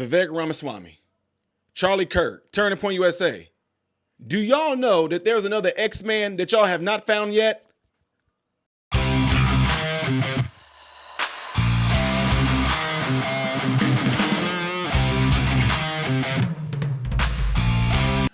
Vivek Ramaswamy, Charlie Kirk, Turning Point USA. Do y'all know that there's another X-Man that y'all have not found yet?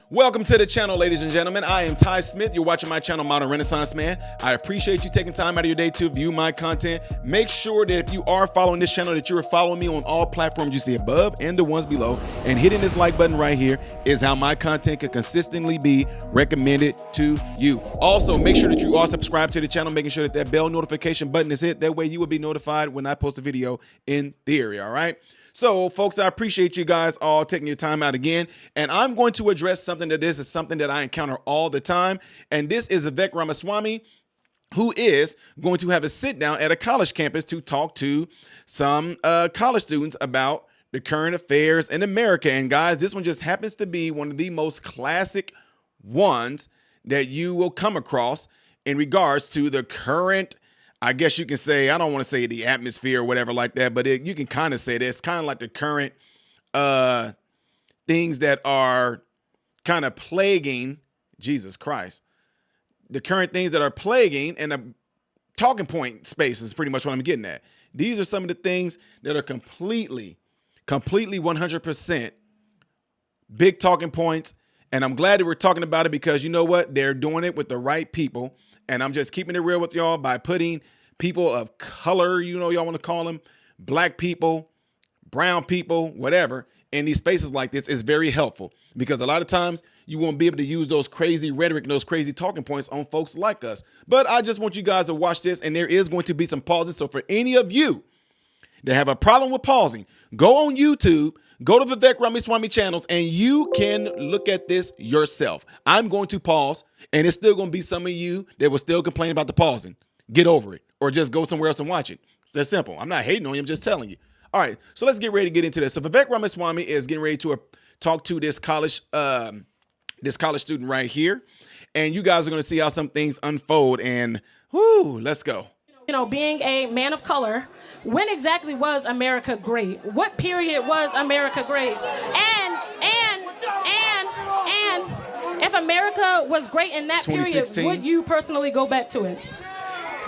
Welcome to the channel, ladies and gentlemen. I am Ty Smith. You're watching my channel, Modern Renaissance Man. I appreciate you taking time out of your day to view my content. Make sure that if you are following this channel, that you're following me on all platforms you see above and the ones below. And hitting this like button right here is how my content can consistently be recommended to you. Also, make sure that you are subscribed to the channel, making sure that that bell notification button is hit. That way you will be notified when I post a video in theory, all right? So, folks, I appreciate you guys all taking your time out again, and I'm going to address something that this is something that I encounter all the time, and this is Vivek Ramaswamy, who is going to have a sit down at a college campus to talk to some college students about the current affairs in America. And guys, this one just happens to be one of the most classic ones that you will come across in regards to the current, I guess you can say, I don't want to say the atmosphere or whatever like that, but you can kind of say that it's kind of like the current things that are kind of plaguing, Jesus Christ, the current things that are plaguing and the talking point space is pretty much what I'm getting at. These are some of the things that are completely 100% big talking points. And I'm glad that we're talking about it because you know what? They're doing it with the right people. And I'm just keeping it real with y'all by putting people of color, you know, y'all want to call them, black people, brown people, whatever, in these spaces like this is very helpful because a lot of times you won't be able to use those crazy rhetoric and those crazy talking points on folks like us. But I just want you guys to watch this, and there is going to be some pauses. So for any of you that have a problem with pausing, go on YouTube, go to Vivek Ramaswamy channels, and you can look at this yourself. I'm going to pause, and it's still going to be some of you that will still complain about the pausing. Get over it, or just go somewhere else and watch it. It's that simple. I'm not hating on you. I'm just telling you. All right, so let's get ready to get into this. So Vivek Ramaswamy is getting ready to talk to this college student right here, and you guys are going to see how some things unfold. And whoo, let's go. You know, being a man of color, when exactly was America great? What period was America great? And if America was great in that period, would you personally go back to it?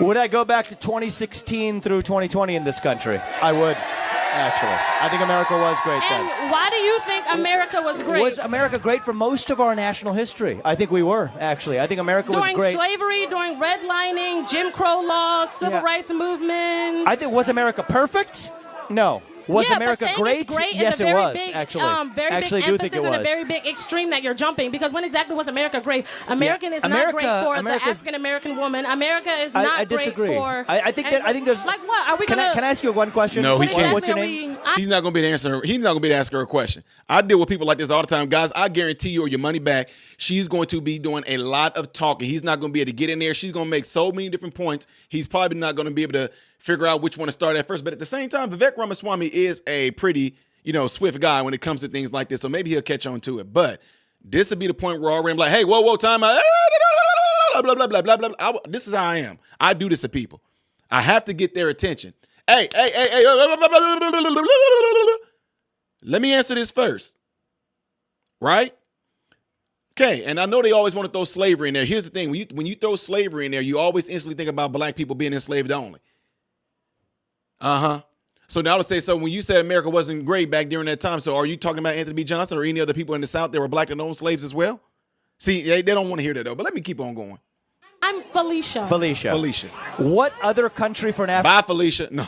Would I go back to 2016 through 2020 in this country? I would, actually. I think America was great then. And why do you think America was great? Was America great for most of our national history? I think we were, actually. I think America was great. During slavery, during redlining, Jim Crow laws, civil rights movement. I think, was America perfect? No. Was America great? Yes, it was, actually. Actually, I do think it was. And a very big extreme that you're jumping, because when exactly was America great? America is not great for the African-American woman. America is not great for... I think there's... Like what? Are we Can I ask you one question? No, he can't. What's your name? He's not going to be able to answer. He's not going to be able to ask her a question. I deal with people like this all the time. Guys, I guarantee you or your money back, she's going to be doing a lot of talking. He's not going to be able to get in there. She's going to make so many different points. He's probably not going to be able to figure out which one to start at first. But at the same time, Vivek Ramaswamy is a pretty, swift guy when it comes to things like this. So maybe he'll catch on to it. But this would be the point where I'm like, hey, whoa, time out. Blah, blah, blah, blah, blah. This is how I am. I do this to people. I have to get their attention. Hey. Let me answer this first. Right? Okay, and I know they always want to throw slavery in there. Here's the thing. When you throw slavery in there, you always instantly think about black people being enslaved only. So now to say, so when you said America wasn't great back during that time, so are you talking about Anthony B. Johnson or any other people in the South that were black and owned slaves as well? See, they don't want to hear that, though. But let me keep on going. I'm Felicia. Felicia. What other country for an Bye, Felicia. No.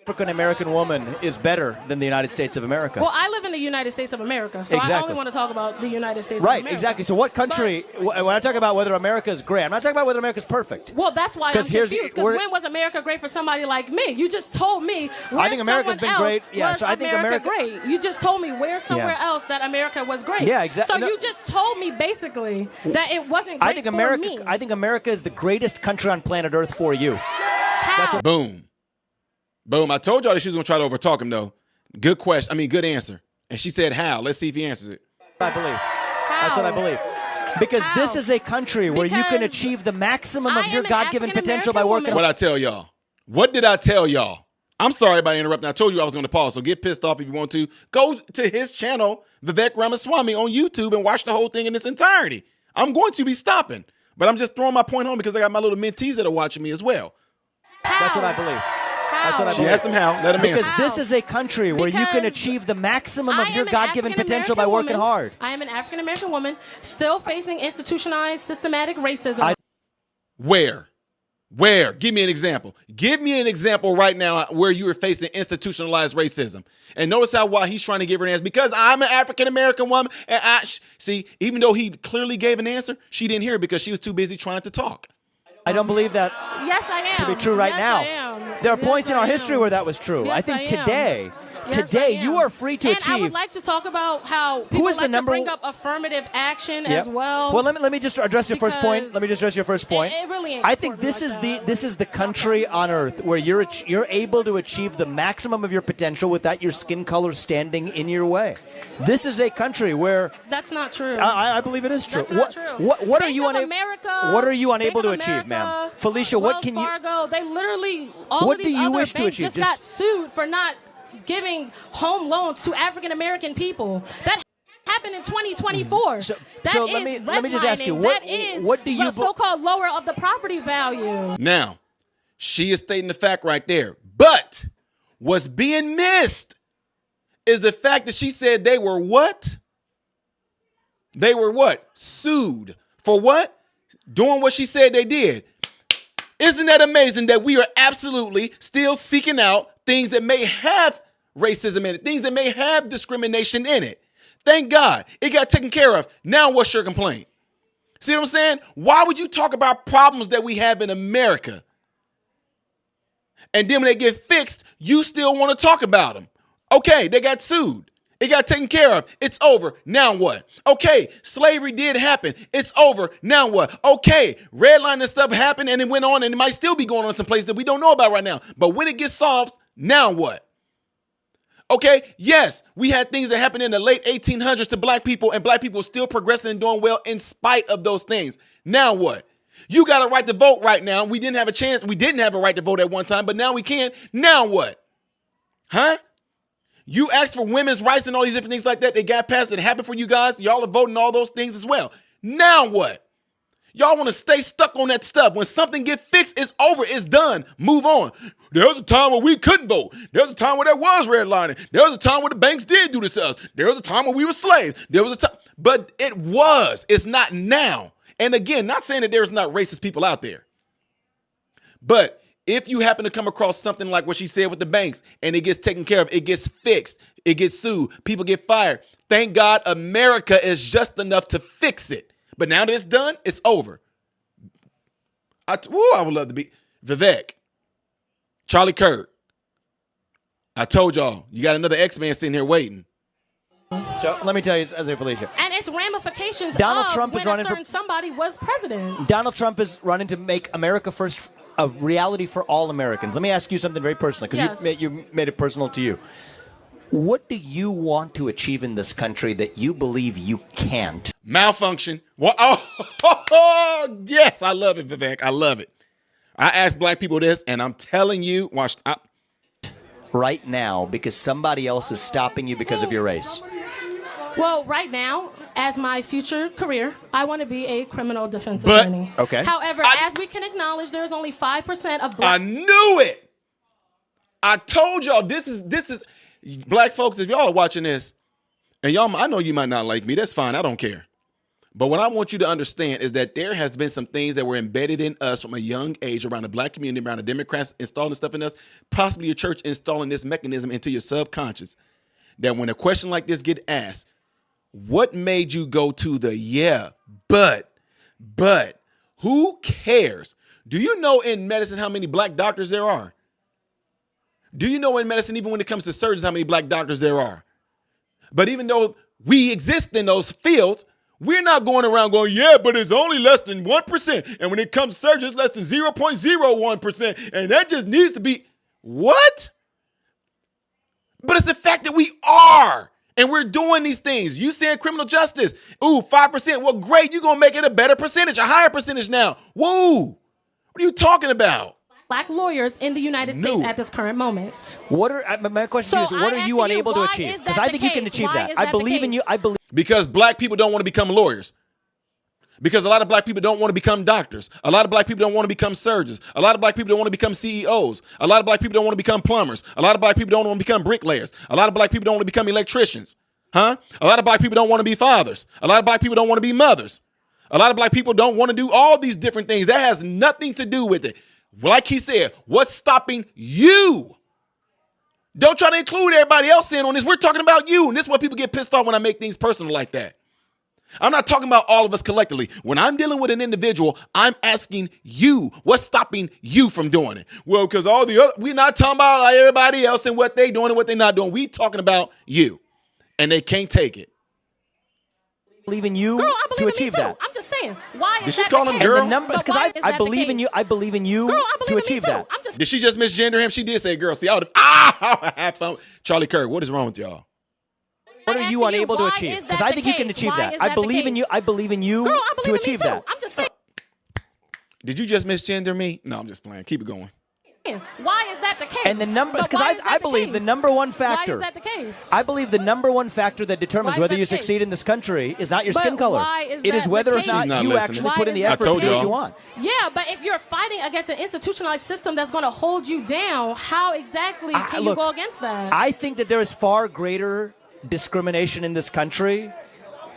African-American woman is better than the United States of America? Well, I live in the United States of America, so I only want to talk about the United States of America. Right, exactly. So what country, when I talk about whether America is great, I'm not talking about whether America is perfect. Well, that's why I'm confused, because when was America great for somebody like me? You just told me I think America's been great. Yeah, so I think America great. You just told me where somewhere else that America was great. Yeah, exactly. So you just told me basically that it wasn't great for me. I think America is the greatest country on planet Earth for you. How? Boom. I told y'all that she was going to try to overtalk him, though. Good question. Good answer. And she said how. Let's see if he answers it. I believe. That's what I believe. Because this is a country where you can achieve the maximum of your God-given potential by working. What I tell y'all? What did I tell y'all? I'm sorry about interrupting. I told you I was going to pause, so get pissed off if you want to. Go to his channel, Vivek Ramaswamy, on YouTube and watch the whole thing in its entirety. I'm going to be stopping, but I'm just throwing my point home because I got my little mentees that are watching me as well. That's what I believe. That's what I She believe. asked him how. Let him because answer. this is a country where you can achieve the maximum of your God-given potential by working hard. I am an African-American woman still facing institutionalized, systematic racism. Where? Give me an example. Give me an example right now where you are facing institutionalized racism. And notice how why he's trying to give her an answer. Because I'm an African-American woman. And see, even though he clearly gave an answer, she didn't hear it because she was too busy trying to talk. I don't believe that yes, I am. to be true right now. I am. There are points in our history where that was true. Yes, I think today you are free to achieve. And I would like to talk about how people like to bring up affirmative action as well. Well, let me just address your first point. It really ain't I think this is the country on earth where you're able to achieve the maximum of your potential without your skin color standing in your way. This is a country where that's not true. I believe it is true. That's not true. What are you unable to achieve, ma'am? Felicia, what can you? Fargo, they literally all what of these do you other wish to banks achieve? just got sued for not giving home loans to African American people. That happened in 2024. So let me just ask you, what do you so-called lower of the property value? Now, she is stating the fact right there. But what's being missed is the fact that she said they were what? They were what? Sued. For what? Doing what she said they did. Isn't that amazing that we are absolutely still seeking out things that may have racism in it, things that may have discrimination in it? Thank God it got taken care of. Now what's your complaint? See what I'm saying? Why would you talk about problems that we have in America? And then when they get fixed, you still want to talk about them. Okay, they got sued. It got taken care of. It's over. Now what? Okay, slavery did happen. It's over. Now what? Okay, redlining stuff happened and it went on and it might still be going on some places that we don't know about right now. But when it gets solved, now what? Okay, yes, we had things that happened in the late 1800s to black people and black people still progressing and doing well in spite of those things. Now what? You got a right to vote right now. We didn't have a chance. We didn't have a right to vote at one time, but now we can. Now what? Huh? You asked for women's rights and all these different things like that. They got passed. It happened for you guys. Y'all are voting all those things as well. Now what? Y'all want to stay stuck on that stuff. When something gets fixed, it's over. It's done. Move on. There was a time where we couldn't vote. There was a time where there was redlining. There was a time where the banks did do this to us. There was a time when we were slaves. There was a time, but it was. It's not now. And again, not saying that there's not racist people out there. But if you happen to come across something like what she said with the banks and it gets taken care of, it gets fixed, it gets sued, people get fired. Thank God America is just enough to fix it. But now that it's done, it's over. I would love to be Vivek, Charlie Kirk. I told y'all, you got another X-Man sitting here waiting. So let me tell you, as a Felicia. And its ramifications Donald of Trump when is running a certain somebody was president. Donald Trump is running to make America first a reality for all Americans. Let me ask you something very personal, because you made it personal to you. What do you want to achieve in this country that you believe you can't? Malfunction. What? Oh, yes, I love it, Vivek. I love it. I ask black people this, and I'm telling you, watch. Right now, because somebody else is stopping you because of your race. Well, right now, as my future career, I want to be a criminal defense attorney. Okay. However, as we can acknowledge, there's only 5% of black. I knew it. I told y'all this is black folks. If y'all are watching this, and y'all, I know you might not like me. That's fine. I don't care. But what I want you to understand is that there has been some things that were embedded in us from a young age around the black community, around the Democrats installing stuff in us, possibly your church installing this mechanism into your subconscious, that when a question like this get asked, what made you go to the but who cares? Do you know in medicine how many black doctors there are? Do you know in medicine, even when it comes to surgeons, how many black doctors there are? But even though we exist in those fields, we're not going around going, yeah, but it's only less than 1%. And when it comes to surgeons, less than 0.01%. And that just needs to be, what? But it's the fact that we are. And we're doing these things. You saying criminal justice. Ooh, 5%. Well, great. You're going to make it a better percentage, a higher percentage now. Whoa. What are you talking about? black lawyers in the United States at this current moment. What are my question to you is, what are you unable to achieve? Because I think you can achieve that. I believe in you. I believe because black people don't want to become lawyers. Because a lot of black people don't want to become doctors. A lot of black people don't want to become surgeons. A lot of black people don't want to become CEOs. A lot of black people don't want to become plumbers. A lot of black people don't want to become bricklayers. A lot of black people don't want to become electricians. A lot of black people don't want to be fathers. A lot of black people don't want to be mothers. A lot of black people don't want to do all these different things. That has nothing to do with it. Like he said, what's stopping you? Don't try to include everybody else in on this. We're talking about you. And this is why people get pissed off when I make things personal like that. I'm not talking about all of us collectively. When I'm dealing with an individual, I'm asking you, what's stopping you from doing it? Well, because all the other, we're not talking about everybody else and what they doing and what they're not doing. We talking about you. And they can't take it. Believe in you to achieve that. I'm just saying. Why is Did she that call the him case? girl? Because I believe in you. I believe in you to achieve that. Did she just misgender him? She did say girl. See, I would have fun. Charlie Kirk, what is wrong with y'all? What are you unable to achieve? Because I think you can achieve that. I believe in you. I believe in you to achieve that. I'm just saying. Did you just misgender me? No, I'm just playing. Keep it going. Why is that the case? And the number, because I believe the number one factor. Why is that the case? I believe the number one factor that determines whether you succeed in this country is not your skin color. It is whether or not you actually put in the effort to do what you want. Yeah, but if you're fighting against an institutionalized system that's going to hold you down, how exactly can you go against that? I think that there is far greater discrimination in this country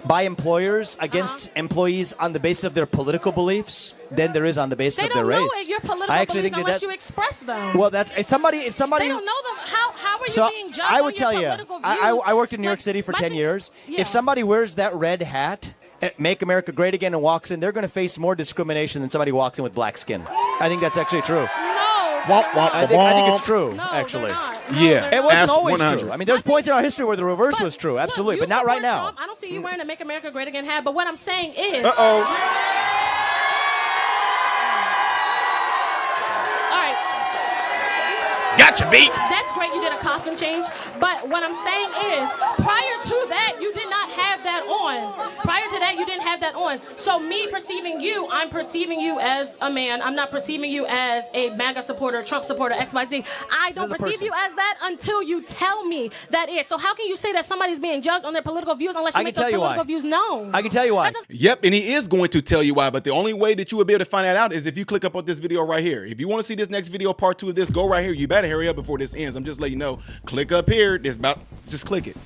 by employers against employees on the basis of their political beliefs than there is on the basis of their race. They don't know your political beliefs unless you express them. Well, that's if somebody they don't know them. How are you being judged I would on tell your you, political views? I worked in New York City for 10 years. Yeah. If somebody wears that red hat, Make America Great Again, and walks in, they're going to face more discrimination than somebody who walks in with black skin. I think that's actually true. I think it's true, actually. Yeah, it wasn't always true. I mean, there's points in our history where the reverse was true, absolutely, but not right now. Trump. I don't see you wearing a Make America Great Again hat, but what I'm saying is... Uh-oh. All right. Gotcha, beat. That's great you did a costume change, but what I'm saying is, prior to that, you did not have that on. Prior to that, you didn't have that on. So me perceiving you, I'm perceiving you as a man. I'm not perceiving you as a MAGA supporter, Trump supporter, XYZ. I don't perceive you as that until you tell me that is. So how can you say that somebody's being judged on their political views unless you make those political views known? I can tell you why. Yep, and he is going to tell you why, but the only way that you will be able to find that out is if you click up on this video right here. If you want to see this next video, part 2 of this, go right here. You better hurry up before this ends. I'm just letting you know. Click up here. Just click it.